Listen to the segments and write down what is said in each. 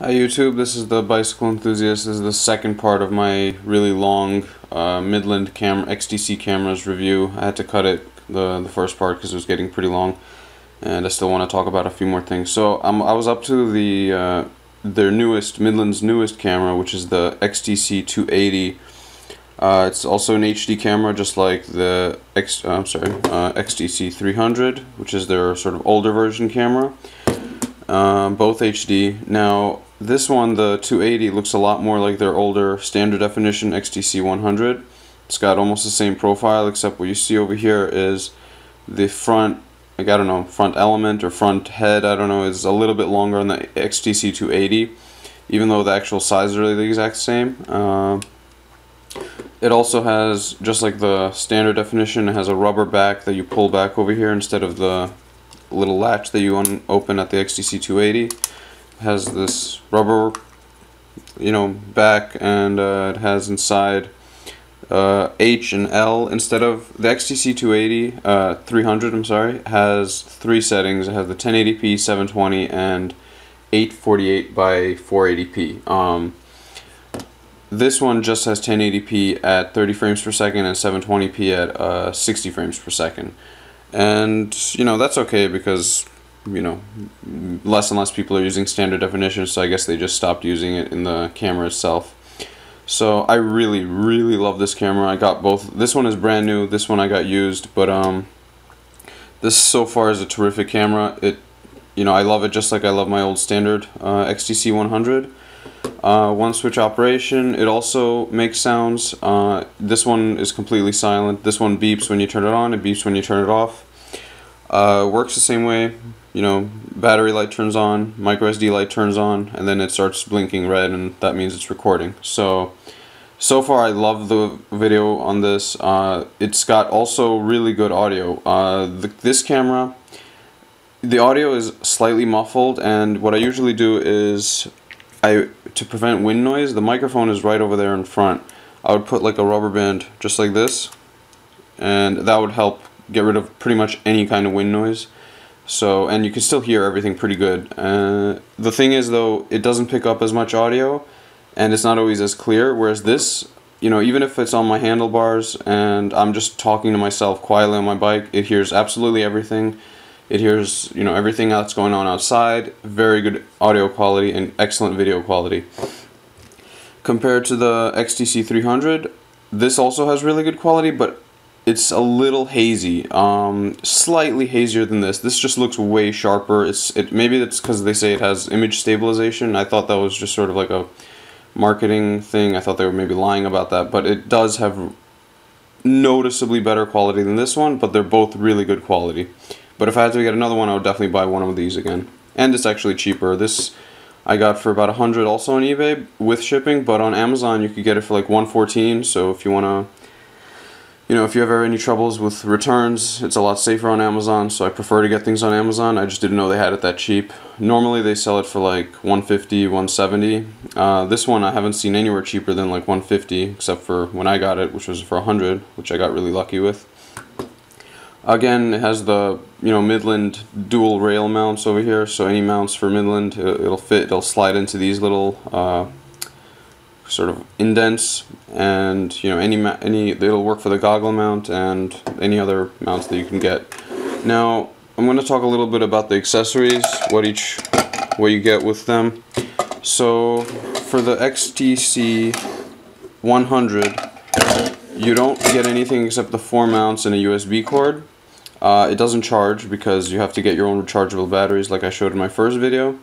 Hi YouTube, this is the Bicycle Enthusiast. This is the second part of my really long Midland XTC cameras review. I had to cut it, the first part, because it was getting pretty long, and I still want to talk about a few more things. So I was up to their Midland's newest camera, which is the XTC280. It's also an HD camera, just like the XTC300, which is their sort of older version camera. Both HD. Now, this one, the 280, looks a lot more like their older standard definition XTC100. It's got almost the same profile, except what you see over here is the front, like, I don't know, front element or front head, I don't know, is a little bit longer on the XTC280, even though the actual size is really the exact same. It also has, just like the standard definition, it has a rubber back that you pull back over here instead of the little latch that you open at the XTC280. It has this rubber, back, and it has inside H and L instead of the XTC280 300. I'm sorry, has three settings. It has the 1080p, 720, and 848 by 480p. This one just has 1080p at 30 frames per second and 720p at 60 frames per second. And, that's okay because, less and less people are using standard definition, so I guess they just stopped using it in the camera itself. So I really, really love this camera. I got both. This one is brand new, this one I got used, but this so far is a terrific camera. I love it just like I love my old standard XTC100. One switch operation. It also makes sounds. This one is completely silent. This one beeps when you turn it on, it beeps when you turn it off. Works the same way. Battery light turns on, micro SD light turns on, and then it starts blinking red, and that means it's recording. So far I love the video on this. It's got also really good audio. This camera, the audio is slightly muffled, and what I usually do is, to prevent wind noise, the microphone is right over there in front. I would put like a rubber band just like this, and that would help get rid of pretty much any kind of wind noise. So, and you can still hear everything pretty good. The thing is though, it doesn't pick up as much audio, and it's not always as clear, whereas this, even if it's on my handlebars and I'm just talking to myself quietly on my bike, it hears absolutely everything. It hears, everything that's going on outside. Very good audio quality and excellent video quality. Compared to the XTC300, this also has really good quality, but it's a little hazy. Slightly hazier than this. This just looks way sharper. Maybe that's because they say it has image stabilization. I thought that was just sort of like a marketing thing. I thought they were maybe lying about that, but it does have noticeably better quality than this one, but they're both really good quality. But if I had to get another one, I would definitely buy one of these again. And it's actually cheaper. This I got for about $100 also on eBay with shipping, but on Amazon you could get it for like $114. So if you want to, if you have ever any troubles with returns, it's a lot safer on Amazon. So I prefer to get things on Amazon. I just didn't know they had it that cheap. Normally they sell it for like $150, $170. This one I haven't seen anywhere cheaper than like $150, except for when I got it, which was for $100, which I got really lucky with. Again, it has the Midland dual rail mounts over here, so any mounts for Midland, it'll slide into these little sort of indents, and it'll work for the goggle mount and any other mounts that you can get. Now I'm going to talk a little bit about the accessories, what you get with them. So for the XTC100, you don't get anything except the 4 mounts and a USB cord. It doesn't charge because you have to get your own rechargeable batteries like I showed in my first video.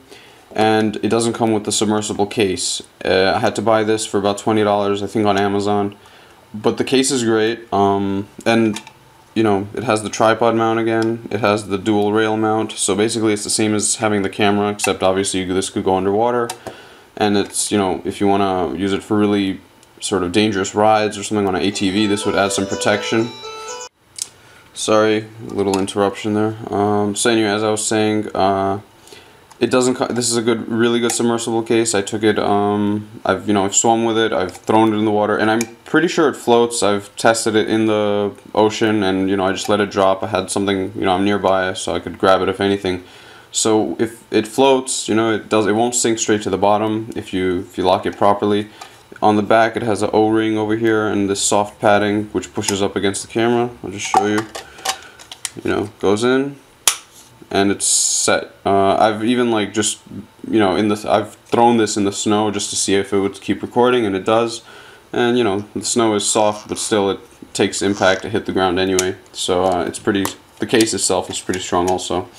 And it doesn't come with the submersible case. I had to buy this for about $20, I think, on Amazon. But the case is great. And, it has the tripod mount again. It has the dual rail mount. So basically it's the same as having the camera, except obviously this could go underwater. And it's, if you want to use it for really sort of dangerous rides or something on an ATV, this would add some protection. Sorry, a little interruption there. So anyway, as I was saying, this is a really good submersible case. I took it, I've swum with it, I've thrown it in the water, and I'm pretty sure it floats. I've tested it in the ocean, and I just let it drop. I had something, I'm nearby, so I could grab it if anything. So if it floats, you know, it won't sink straight to the bottom if you lock it properly. On the back it has an O-ring over here and this soft padding which pushes up against the camera. I'll just show you. You know, goes in and it's set. I've even like just, you know, I've thrown this in the snow just to see if it would keep recording, and it does. And you know, the snow is soft, but still it takes impact to hit the ground anyway. So the case itself is pretty strong also.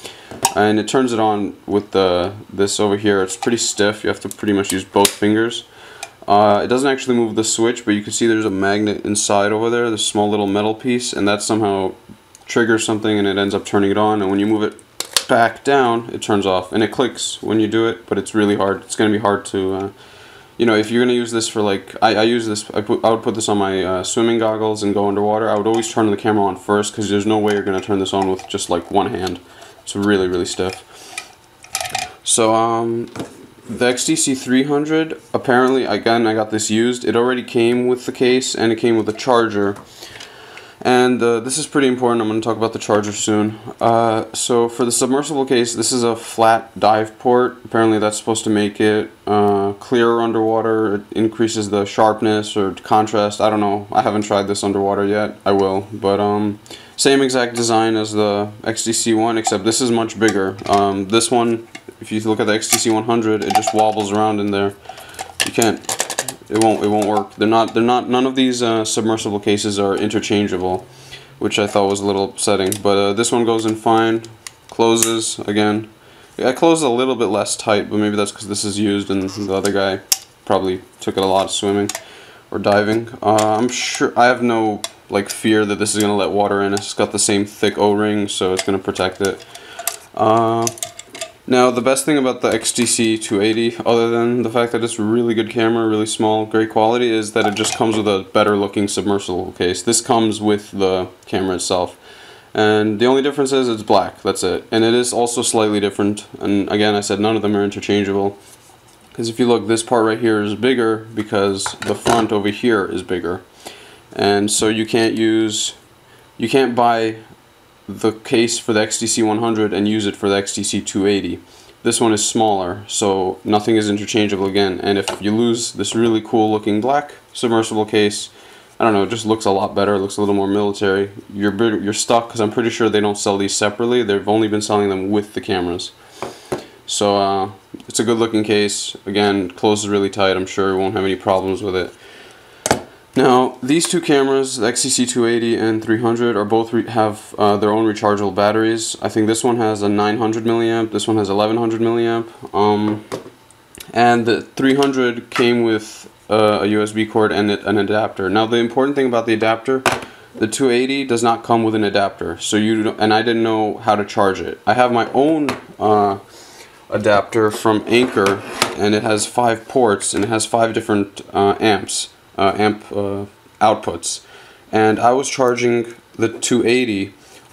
And it turns it on with this over here. It's pretty stiff. You have to pretty much use both fingers. It doesn't actually move the switch, but you can see there's a magnet inside over there, this small little metal piece, and that somehow triggers something and it ends up turning it on. And when you move it back down, it turns off, and it clicks when you do it, but it's really hard. It's going to be hard to, you know, if you're going to use this for like, I use this, I would put this on my swimming goggles and go underwater. I would always turn the camera on first, because there's no way you're going to turn this on with just like one hand. It's really, really stiff. So, the XTC300, apparently, again, I got this used. It already came with the case, and it came with a charger. And this is pretty important. I'm going to talk about the charger soon. So for the submersible case, this is a flat dive port. Apparently that's supposed to make it clearer underwater. It increases the sharpness or contrast. I don't know. I haven't tried this underwater yet. I will. But same exact design as the XTC one, except this is much bigger. This one, if you look at the XTC100, it just wobbles around in there. You can't. It won't work. None of these submersible cases are interchangeable, which I thought was a little upsetting. But this one goes in fine, closes again. Yeah, it closes a little bit less tight, but maybe that's because this is used and the other guy probably took it a lot of swimming or diving. I'm sure, I have no like fear that this is gonna let water in. It's got the same thick O-ring, so it's gonna protect it. Now, the best thing about the XTC280, other than the fact that it's a really good camera, really small, great quality, is that it just comes with a better looking submersible case. This comes with the camera itself. And the only difference is it's black, that's it. And it is also slightly different. And again, I said none of them are interchangeable. Because if you look, this part right here is bigger because the front over here is bigger. And so you can't buy the case for the XTC100 and use it for the XTC280. This one is smaller, so nothing is interchangeable again. And if you lose this really cool looking black submersible case, I don't know, it just looks a lot better. It looks a little more military. You're stuck, because I'm pretty sure they don't sell these separately. They've only been selling them with the cameras. So it's a good looking case. Again, closes really tight. I'm sure you won't have any problems with it. Now, these two cameras, the XTC280 and 300, are both have their own rechargeable batteries. I think this one has a 900 milliamp, this one has 1100 milliamp. And the 300 came with a USB cord and an adapter. Now, the important thing about the adapter, the 280 does not come with an adapter, so and I didn't know how to charge it. I have my own adapter from Anker, and it has 5 ports, and it has 5 different amp outputs, and I was charging the 280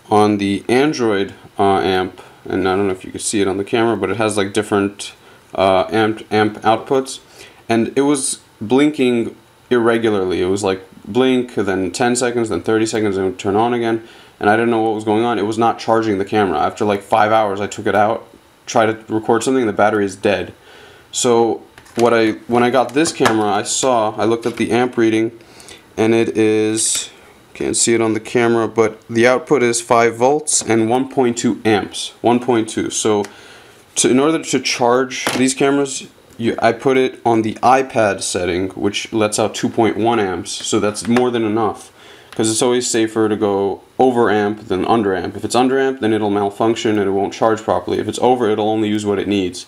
on the Android amp, and I don't know if you can see it on the camera, but it has like different amp outputs, and it was blinking irregularly. It was like blink, then 10 seconds, then 30 seconds, and it would turn on again, and I didn't know what was going on. It was not charging the camera. After like 5 hours, I took it out, tried to record something, and the battery is dead. So when I got this camera, I looked at the amp reading, and it is, can't see it on the camera, but the output is 5 volts and 1.2 amps, 1.2. So in order to charge these cameras, I put it on the iPad setting, which lets out 2.1 amps, so that's more than enough, because it's always safer to go over amp than under amp. If it's under amp, then it'll malfunction and it won't charge properly. If it's over, it'll only use what it needs.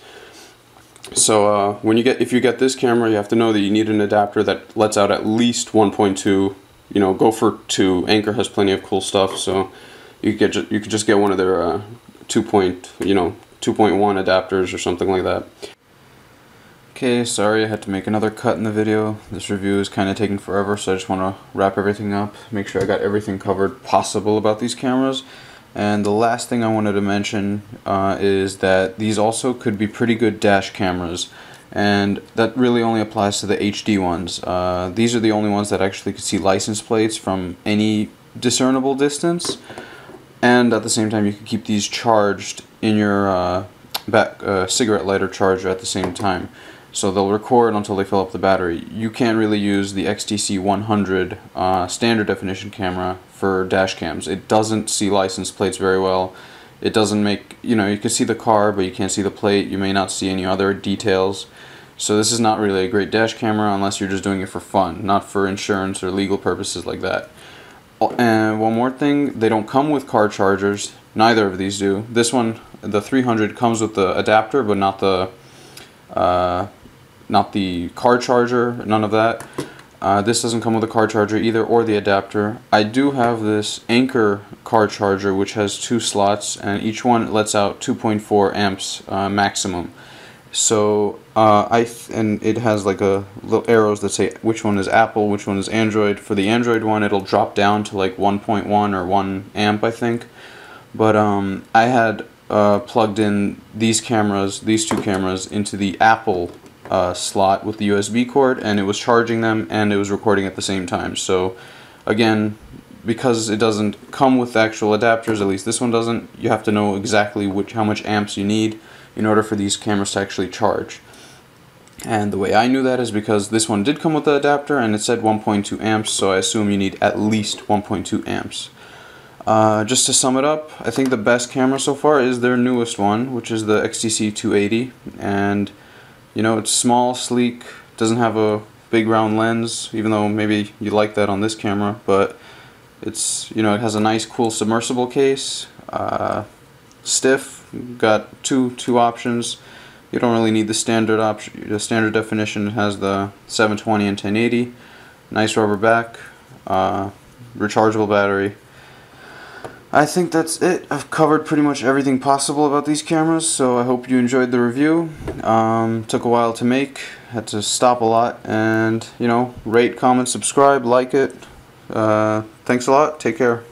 So if you get this camera, you have to know that you need an adapter that lets out at least 1.2. You know, go for 2. Anker has plenty of cool stuff, so you could just get one of their 2.1 adapters or something like that. Okay, sorry I had to make another cut in the video. This review is kind of taking forever, so I just want to wrap everything up, make sure I got everything covered possible about these cameras. And the last thing I wanted to mention is that these also could be pretty good dash cameras, and that really only applies to the HD ones. These are the only ones that actually could see license plates from any discernible distance, and at the same time you can keep these charged in your cigarette lighter charger at the same time. So they'll record until they fill up the battery. You can't really use the XTC100 standard definition camera for dash cams. It doesn't see license plates very well. It doesn't make, you can see the car, but you can't see the plate. You may not see any other details. So this is not really a great dash camera unless you're just doing it for fun, not for insurance or legal purposes like that. And one more thing, they don't come with car chargers. Neither of these do. This one, the 300, comes with the adapter, but not the car charger, none of that. This doesn't come with a car charger either, or the adapter. I do have this Anchor car charger, which has 2 slots, and each one lets out 2.4 amps maximum. So and it has like a little arrows that say which one is Apple, which one is Android. For the Android one, it'll drop down to like 1.1 or 1 amp, I think. But I had plugged in these two cameras into the Apple slot with the USB cord, and it was charging them and it was recording at the same time. So again, because it doesn't come with actual adapters, at least this one doesn't, you have to know exactly how much amps you need in order for these cameras to actually charge. And the way I knew that is because this one did come with the adapter and it said 1.2 amps, so I assume you need at least 1.2 amps. Just to sum it up, I think the best camera so far is their newest one, which is the XTC280, and it's small, sleek, doesn't have a big round lens, even though maybe you like that on this camera, but it's, it has a nice cool submersible case, stiff, got two options. You don't really need the standard option, the standard definition. It has the 720 and 1080, nice rubber back, rechargeable battery. I think that's it. I've covered pretty much everything possible about these cameras, so I hope you enjoyed the review. Took a while to make, had to stop a lot, and rate, comment, subscribe, like it. Thanks a lot, take care.